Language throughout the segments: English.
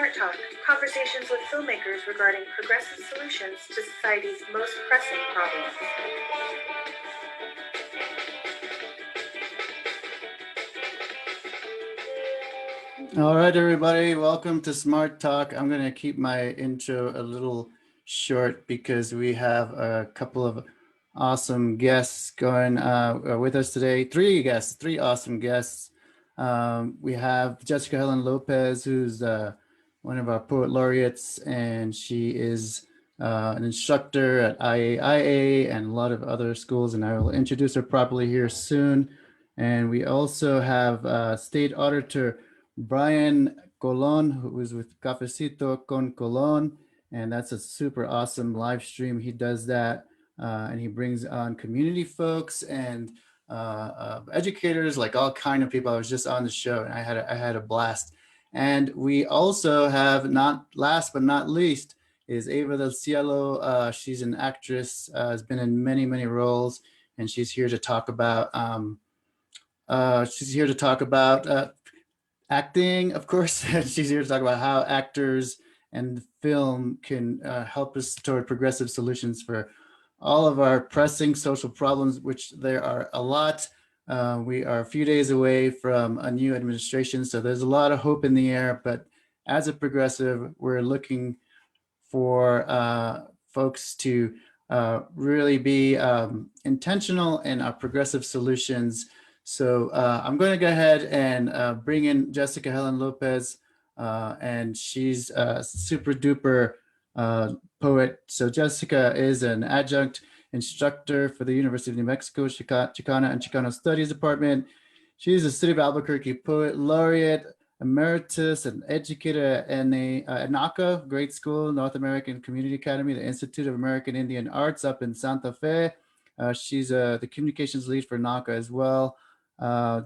SMARTalk, conversations with filmmakers regarding progressive solutions to society's most pressing problems. All right, everybody, welcome to SMARTalk. I'm going to keep my intro a little short because we have a couple of awesome guests going with us today. Three awesome guests. We have Jessica Helen Lopez, who's one of our poet laureates, and she is an instructor at IAIA and a lot of other schools, and I will introduce her properly here soon. And we also have State Auditor Brian Colon, who is with Cafecito con Colon, and that's a super awesome live stream. He does that, and he brings on community folks and educators, like all kind of people. I was just on the show, and I had a blast. And we also have, not last but not least, is Ava del Cielo. She's an actress, has been in many roles, and she's here to talk about acting, of course. She's here to talk about how actors and film can help us toward progressive solutions for all of our pressing social problems, which there are a lot. We are a few days away from a new administration, so there's a lot of hope in the air. But as a progressive, we're looking for folks to really be intentional in our progressive solutions. So I'm going to go ahead and bring in Jessica Helen Lopez, and she's a super duper poet. So Jessica is an adjunct instructor for the University of New Mexico, Chicana and Chicano Studies Department. She's a City of Albuquerque Poet Laureate Emeritus, an educator at NACA, Grade School, North American Community Academy, the Institute of American Indian Arts up in Santa Fe. She's the communications lead for NACA as well.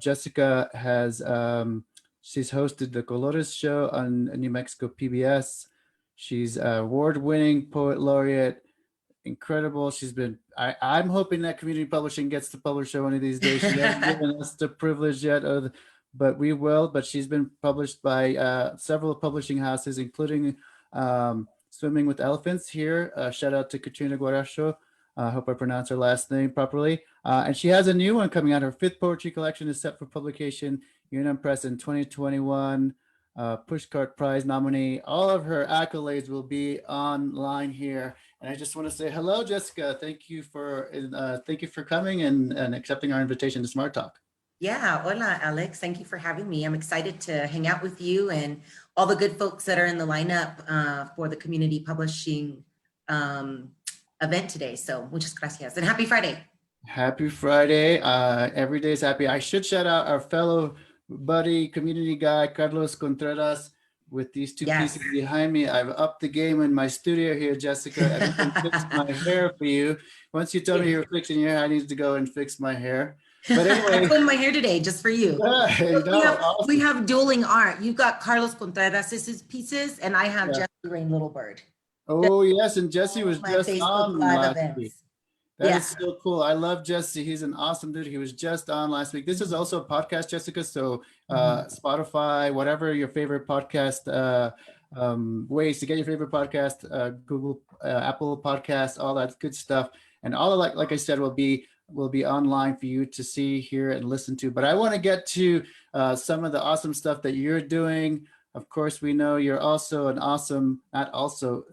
Jessica has, she's hosted the Colores show on New Mexico PBS. She's award-winning poet laureate, incredible. She's been, I'm hoping that community publishing gets to publish her one of these days. She hasn't given us the privilege yet, but we will. But she's been published by several publishing houses, including Swimming with Elephants here. Shout out to Katrina Guarasho. I hope I pronounced her last name properly. And she has a new one coming out. Her 5th poetry collection is set for publication, UNM Press in 2021. Pushcart Prize nominee. All of her accolades will be online here. And I just want to say hello, Jessica. Thank you for coming and accepting our invitation to SMARTalk. Yeah, hola, Alex. Thank you for having me. I'm excited to hang out with you and all the good folks that are in the lineup for the community publishing event today. So muchas gracias and happy Friday. Happy Friday. Every day is happy. I should shout out our fellow buddy, community guy, Carlos Contreras, with these two pieces behind me. I've upped the game in my studio here, Jessica. I can fix my hair for you. Once you told me you were fixing your hair, I need to go and fix my hair. But anyway, I combed my hair today just for you. Awesome. We have dueling art. You got Carlos Contreras' pieces, and I have Jesse Rain Little Bird. Oh yes, and Jesse was just on last week. That is so cool. I love Jesse. He's an awesome dude. He was just on last week. This is also a podcast, Jessica. So Spotify, whatever your favorite podcast ways to get your favorite podcast, Google, Apple Podcasts, all that good stuff, and all of like I said will be online for you to see, hear, and listen to. But I want to get to some of the awesome stuff that you're doing. Of course, we know you're also an awesome. Not also,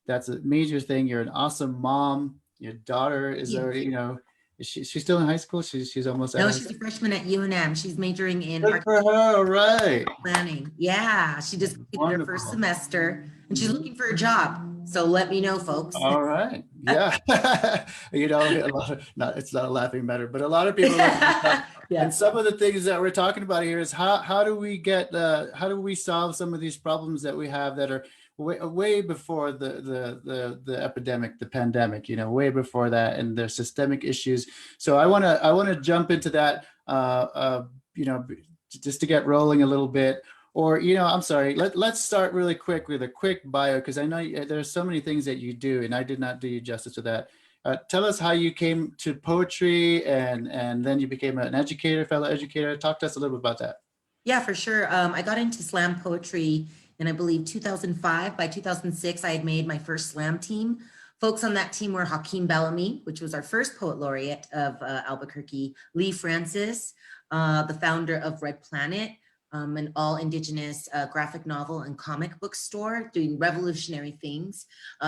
that's a major thing. You're an awesome mom. Your daughter is already, is she's still in high school? She's almost out. No, she's a freshman at UNM. She's majoring in Good for her, right? Planning. Yeah, she just completed her first semester and she's looking for a job. So let me know, folks. All right. Yeah. It's not a laughing matter, but a lot of people and some of the things that we're talking about here is how do we solve some of these problems that we have that are way before the epidemic, the pandemic, way before that, and there's systemic issues. So I want to jump into that, just to get rolling a little bit. Or, I'm sorry, let's start really quick with a quick bio, because I know there's so many things that you do, and I did not do you justice to that. Tell us how you came to poetry, and then you became an educator, fellow educator. Talk to us a little bit about that. Yeah, for sure. I got into slam poetry in I believe 2005. By 2006, I had made my first slam team. Folks on that team were Hakeem Bellamy, which was our first poet laureate of Albuquerque, Lee Francis, the founder of Red Planet, an all indigenous graphic novel and comic book store doing revolutionary things.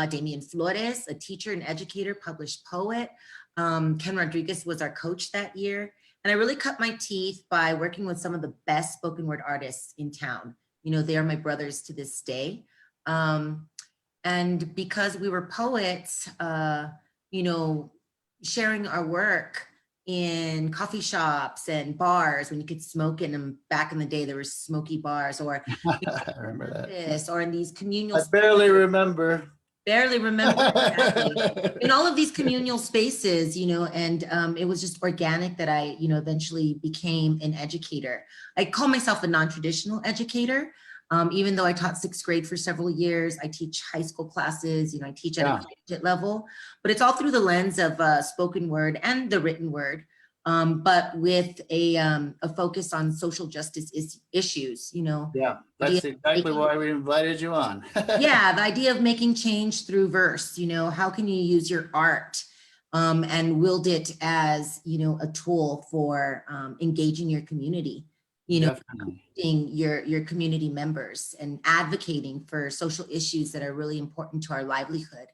Damian Flores, a teacher and educator, published poet. Ken Rodriguez was our coach that year. And I really cut my teeth by working with some of the best spoken word artists in town. You know, they are my brothers to this day. And because we were poets, you know, sharing our work in coffee shops and bars when you could smoke in them. Back in the day, there were smoky bars, or I remember that. or in these communal I barely remember. Exactly. In all of these communal spaces, you know, and it was just organic that I, you know, eventually became an educator. I call myself a non-traditional educator. Even though I taught sixth grade for several years, I teach high school classes, you know, I teach at a collegiate level, but it's all through the lens of spoken word and the written word, but with a focus on social justice issues, you know. Yeah, that's exactly why we invited you on. Yeah, the idea of making change through verse, you know, how can you use your art and wield it as, you know, a tool for engaging your community, you know, your community members and advocating for social issues that are really important to our livelihood.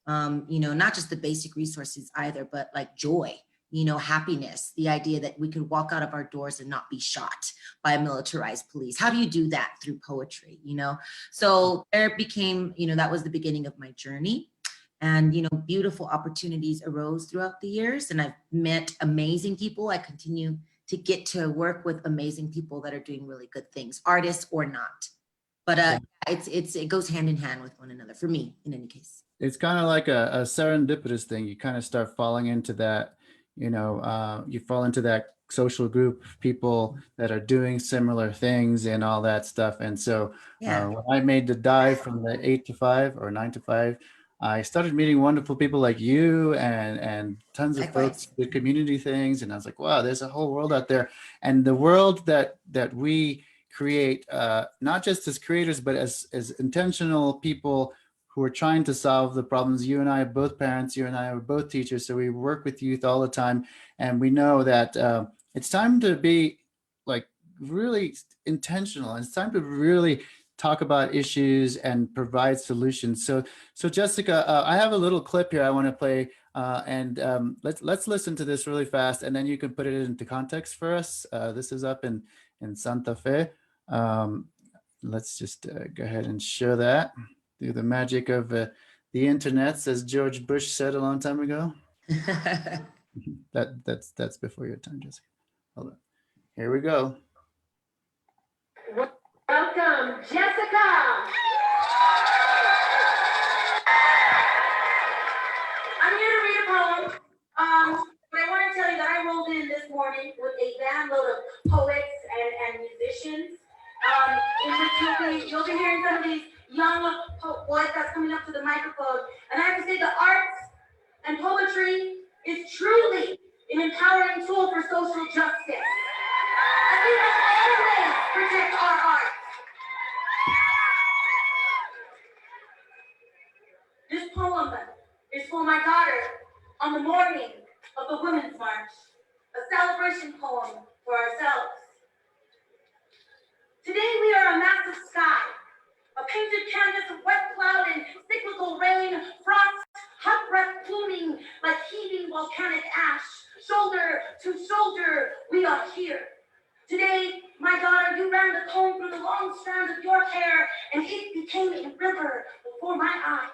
You know, not just the basic resources either, but like joy, you know, happiness, the idea that we could walk out of our doors and not be shot by a militarized police. How do you do that? Through poetry, you know? So there became, you know, that was the beginning of my journey. And, you know, beautiful opportunities arose throughout the years, and I've met amazing people. I continue to get to work with amazing people that are doing really good things, artists or not. But it goes hand in hand with one another for me, in any case. It's kind of like a serendipitous thing. You kind of start falling into that, you know, you fall into that social group of people that are doing similar things and all that stuff. And so when I made the dive from the 8 to 5 or 9 to 5, I started meeting wonderful people like you and tons of folks with community things. And I was like, wow, there's a whole world out there. And the world that we create, not just as creators, but as intentional people who are trying to solve the problems. You and I are both parents, you and I are both teachers, so we work with youth all the time. And we know that it's time to be like really intentional. And it's time to really talk about issues and provide solutions. So Jessica, I have a little clip here I want to play, and let's listen to this really fast, and then you can put it into context for us. This is up in Santa Fe. Let's just go ahead and show that through the magic of the internet, as George Bush said a long time ago. That's before your time, Jessica. Hold on. Here we go. Welcome, Jessica. I'm here to read a poem. But I want to tell you that I rolled in this morning with a van load of poets and musicians. In which you'll be hearing some of these young poets that's coming up to the microphone. And I have to say, the arts and poetry is truly an empowering tool for social justice. And we must always protect our art. This poem is for my daughter on the morning of the Women's March, a celebration poem for ourselves. Today we are a massive sky, a painted canvas of wet cloud and cyclical rain, frost, hot breath pluming like heaving volcanic ash. Shoulder to shoulder, we are here. Today, my daughter, you ran the comb through the long strands of your hair, and it became a river before my eyes.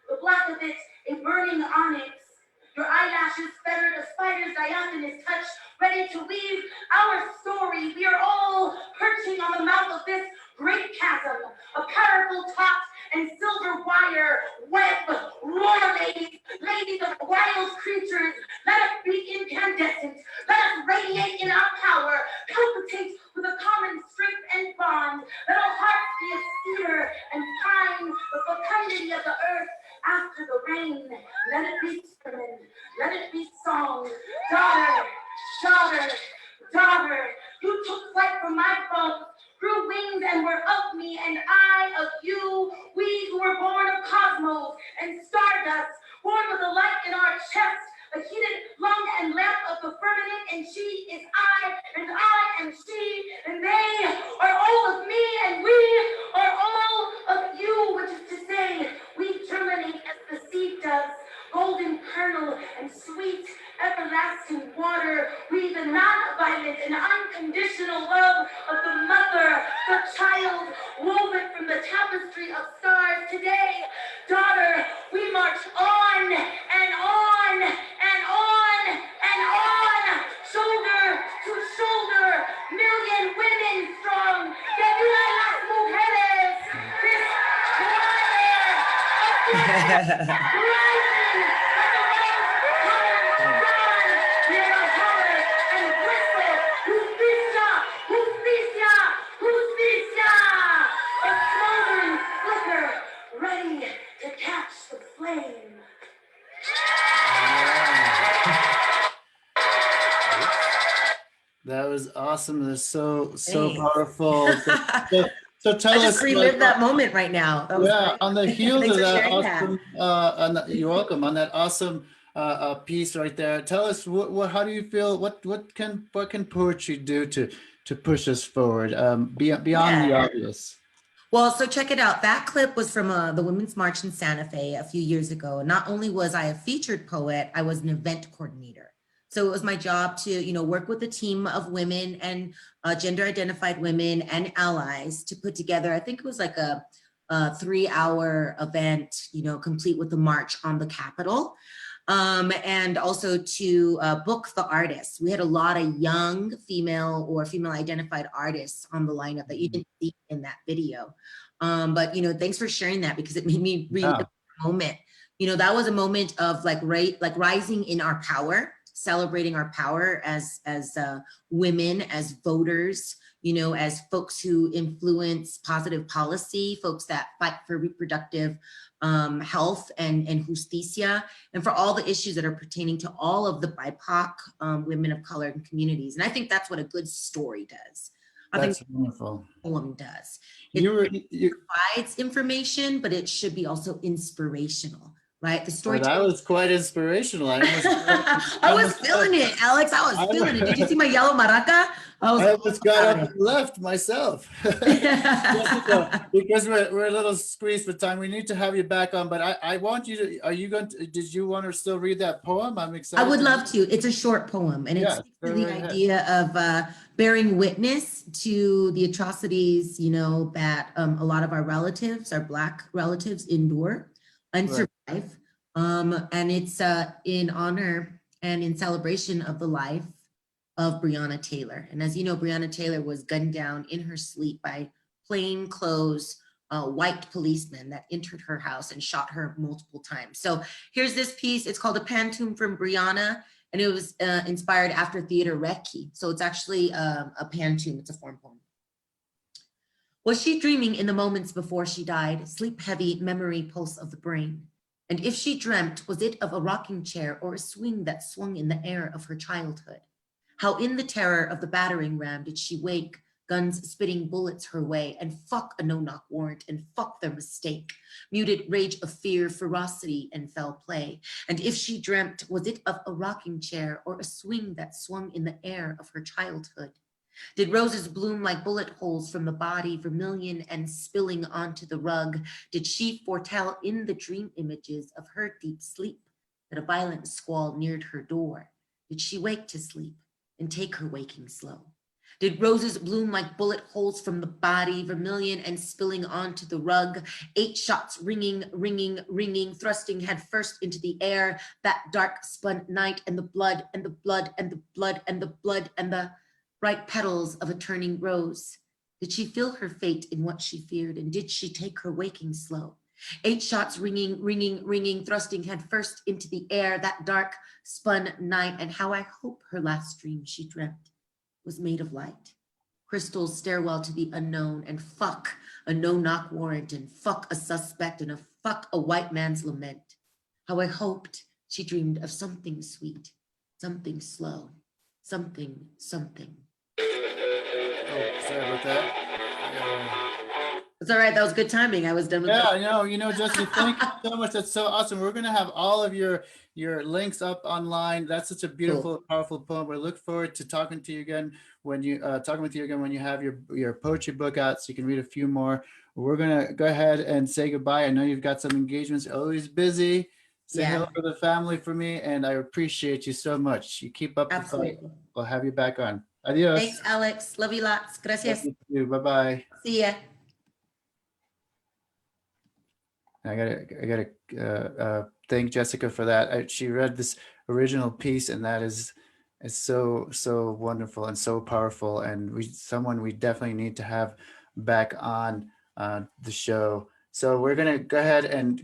The black of it, a burning onyx. Your eyelashes fettered a spider's diaphanous touch, ready to weave our story. We are all perching on the mouth of this great chasm, a powerful taut and silver wire web, royal ladies of wild creatures. Let us be incandescent. Let us radiate in our power, palpitate with a common strength and bond. Let our hearts be of cedar and pine, the fecundity of the earth after the rain. Let it be sermon. Let it be song. Daughter, daughter, daughter, you took flight from my bones, grew wings and were of me, and I of permanent, and she is I, and I am she, and they are all of me, and we are all of you, which is to say, we germinate as the seed does, golden kernel and sweet everlasting water. We the non-violent and unconditional love of the mother, the child, woven from the tapestry of stars. Today, daughter, we march on and on and on and on, shoulder to shoulder, million women strong. ¡Que viva las mujeres! This choir of voices rising like a rose-colored dawn near a holler and whistle. Justicia! Justicia! Justicia! A smoldering flicker ready to catch the flame. That was awesome. That's so Thanks. powerful. So I tell just us, relived that moment right now. That was yeah, great. on the heels Thanks of for that sharing that. awesome, you're welcome. On that awesome piece right there, tell us how do you feel? What can poetry do to push us forward beyond the Yeah. obvious? Well, so check it out. That clip was from the Women's March in Santa Fe a few years ago. Not only was I a featured poet, I was an event coordinator. So it was my job to, work with a team of women and gender identified women and allies to put together, I think it was like a 3-hour event, complete with the march on the Capitol. And also to book the artists. We had a lot of young female or female identified artists on the lineup that you didn't see in that video. But, thanks for sharing that because it made me relive the moment. That was a moment of like rising in our power, celebrating our power as women, as voters, as folks who influence positive policy, folks that fight for reproductive health and justicia, and for all the issues that are pertaining to all of the BIPOC women of color and communities. And I think that's what a good story does. That's wonderful. A poem does. You provides information, but it should be also inspirational. Right, the story. That was quite inspirational. I was feeling it, Alex. I was feeling it. Did you see my yellow maraca? I almost got up and left myself. Because we're a little squeezed for time. We need to have you back on, but I want you to. Did you want to still read that poem? I'm excited. I would love to. It's a short poem, and it's the idea of bearing witness to the atrocities, that a lot of our relatives, our Black relatives, endure and survive. And it's in honor and in celebration of the life of Breonna Taylor. And as you know, Breonna Taylor was gunned down in her sleep by plainclothes white policemen that entered her house and shot her multiple times. So here's this piece. It's called A Pantoum from Breonna, and it was inspired after Theater Recchi. So it's actually a pantoum. It's a form poem. Was she dreaming in the moments before she died, sleep-heavy memory pulse of the brain? And if she dreamt, was it of a rocking chair or a swing that swung in the air of her childhood? How in the terror of the battering ram did she wake, guns spitting bullets her way, and fuck a no-knock warrant, and fuck their mistake, muted rage of fear, ferocity, and foul play? And if she dreamt, was it of a rocking chair or a swing that swung in the air of her childhood? Did roses bloom like bullet holes from the body, vermilion and spilling onto the rug? Did she foretell in the dream images of her deep sleep that a violent squall neared her door? Did she wake to sleep and take her waking slow? Did roses bloom like bullet holes from the body, vermilion and spilling onto the rug? 8 shots ringing, ringing, ringing, thrusting head first into the air, that dark spun night, and the blood and the blood and the blood and the blood and the bright petals of a turning rose. Did she feel her fate in what she feared, and did she take her waking slow? 8 shots ringing, ringing, ringing, thrusting head first into the air, that dark spun night, and how I hope her last dream she dreamt was made of light. Crystal's stairwell to the unknown, and fuck a no-knock warrant, and fuck a suspect, and fuck a white man's lament. How I hoped she dreamed of something sweet, something slow, something, something. Oh, sorry about that. It's all right. That was good timing. I was done with Yeah, that. Jesse, thank you so much. That's so awesome. We're gonna have all of your links up online. That's such a beautiful, powerful poem. We look forward to talking to you again when you talking with you again when you have your poetry book out, so you can read a few more. We're gonna go ahead and say goodbye. I know you've got some engagements. You're always busy. Say Yeah. hello to the family for me, and I appreciate you so much. You keep up the fight. Absolutely. We'll have you back on. Adios. Thanks, Alex. Love you lots. Love Gracias. you too. Bye bye. See ya. I gotta thank Jessica for that. She read this original piece, and that is so wonderful and so powerful. And someone we definitely need to have back on the show. So we're gonna go ahead and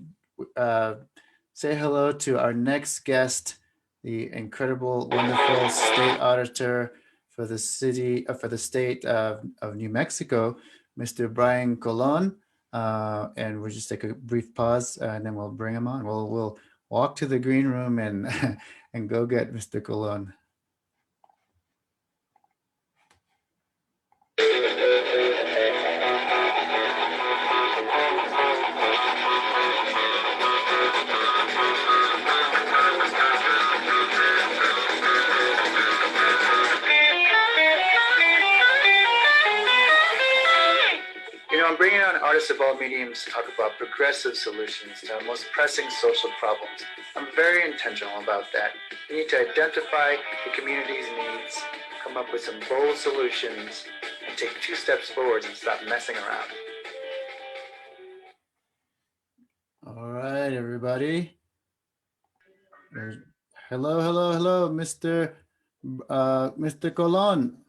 say hello to our next guest, the incredible, wonderful state auditor for the state of New Mexico, Mr. Brian Colon. And we'll just take a brief pause, and then we'll bring him on. We'll walk to the green room and and go get Mr. Colon. I'm bringing on artists of all mediums to talk about progressive solutions to our most pressing social problems. I'm very intentional about that. We need to identify the community's needs, come up with some bold solutions, and take 2 steps forward and stop messing around. All right, everybody. Hello, Mr. Colon.